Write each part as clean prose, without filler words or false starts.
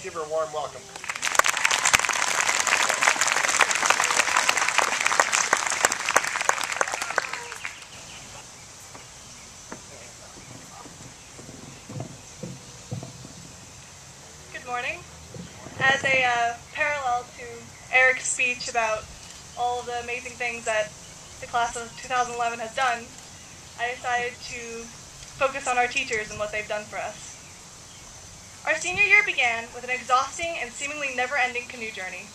give her a warm welcome. Good morning. As a parallel to Eric's speech about all of the amazing things that the class of 2011 has done, I decided to focus on our teachers and what they've done for us. Our senior year began with an exhausting and seemingly never-ending canoe journey.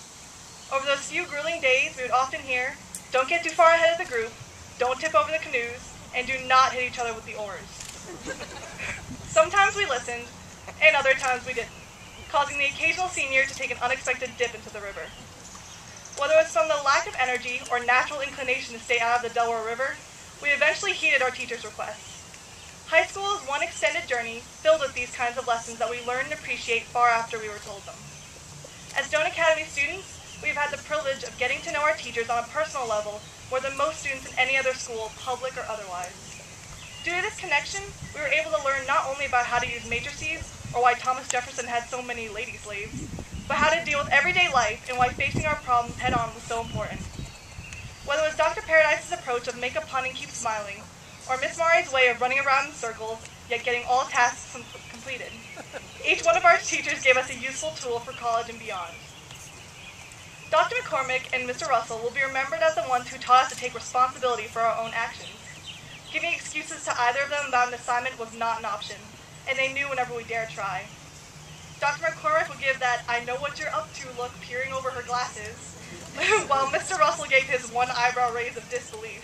Over those few grueling days, we would often hear, "Don't get too far ahead of the group, don't tip over the canoes, and do not hit each other with the oars." Sometimes we listened, and other times we didn't, causing the occasional senior to take an unexpected dip into the river. Whether it was from the lack of energy or natural inclination to stay out of the Delaware River, we eventually heeded our teachers' requests. High school is one extended journey filled with these kinds of lessons that we learn and appreciate far after we were told them. As Doane Academy students, we've had the privilege of getting to know our teachers on a personal level more than most students in any other school, public or otherwise. Due to this connection, we were able to learn not only about how to use matrices or why Thomas Jefferson had so many lady slaves, but how to deal with everyday life and why facing our problems head-on was so important. Whether it was Dr. Paradise's approach of make a pun and keep smiling, or Miss Mari's way of running around in circles, yet getting all tasks completed, each one of our teachers gave us a useful tool for college and beyond. Dr. McCormick and Mr. Russell will be remembered as the ones who taught us to take responsibility for our own actions. Giving excuses to either of them about an assignment was not an option, and they knew whenever we dared try. Dr. McCormick would give that "I know what you're up to" look peering over her glasses, while Mr. Russell gave his one eyebrow raise of disbelief.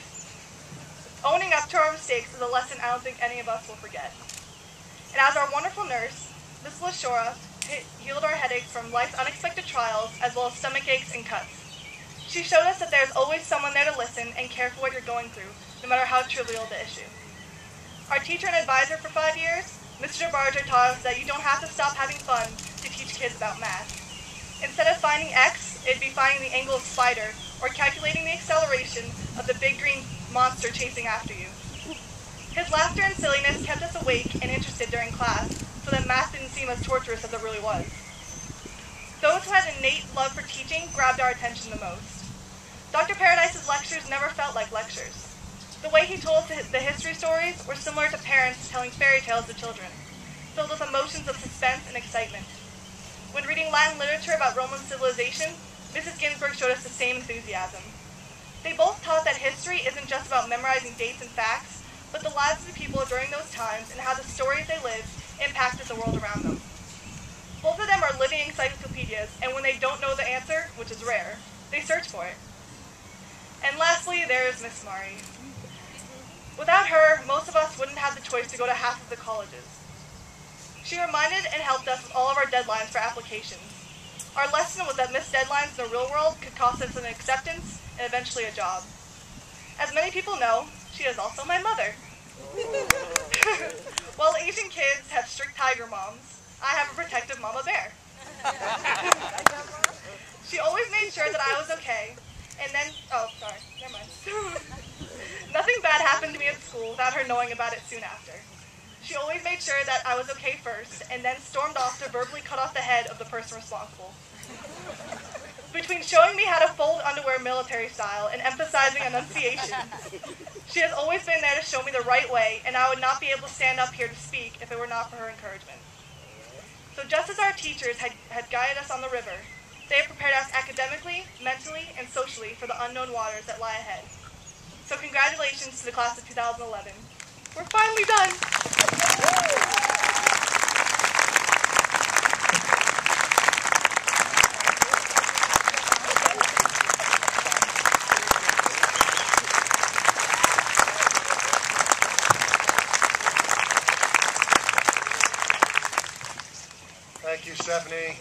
Owning up to our mistakes is a lesson I don't think any of us will forget. And as our wonderful nurse, Ms. Lashora, healed our headaches from life's unexpected trials as well as stomach aches and cuts. She showed us that there's always someone there to listen and care for what you're going through, no matter how trivial the issue. Our teacher and advisor for 5 years, Mr. DeBarger, taught us that you don't have to stop having fun to teach kids about math. Instead of finding X, it'd be finding the angle of spider or calculating the acceleration of the big green monster chasing after you. His laughter and silliness kept us awake and interested during class, so that math didn't seem as torturous as it really was. Those who had innate love for teaching grabbed our attention the most. Dr. Paradise's lectures never felt like lectures. The way he told the history stories were similar to parents telling fairy tales to children, filled with emotions of suspense and excitement. When reading Latin literature about Roman civilization, Mrs. Ginsburg showed us the same enthusiasm. They both taught that history isn't just about memorizing dates and facts, but the lives of the people during those times and how the stories they lived impacted the world around them. Both of them are living encyclopedias, and when they don't know the answer, which is rare, they search for it. And lastly, there is Miss Mari. Without her, most of us wouldn't have the choice to go to half of the colleges. She reminded and helped us with all of our deadlines for applications. Our lesson was that missed deadlines in the real world could cost us an acceptance and eventually a job. As many people know, she is also my mother. While Asian kids have strict tiger moms, I have a protective mama bear. She always made sure that I was okay, and then, never mind. Nothing bad happened to me at school without her knowing about it soon after. She always made sure that I was okay first, and then stormed off to verbally cut off the head of the person responsible. Between showing me how to fold underwear military style and emphasizing enunciation, she has always been there to show me the right way, and I would not be able to stand up here to speak if it were not for her encouragement. So just as our teachers had guided us on the river, they have prepared us academically, mentally, and socially for the unknown waters that lie ahead. So congratulations to the class of 2011. We're finally done! Thank you, Stephanie.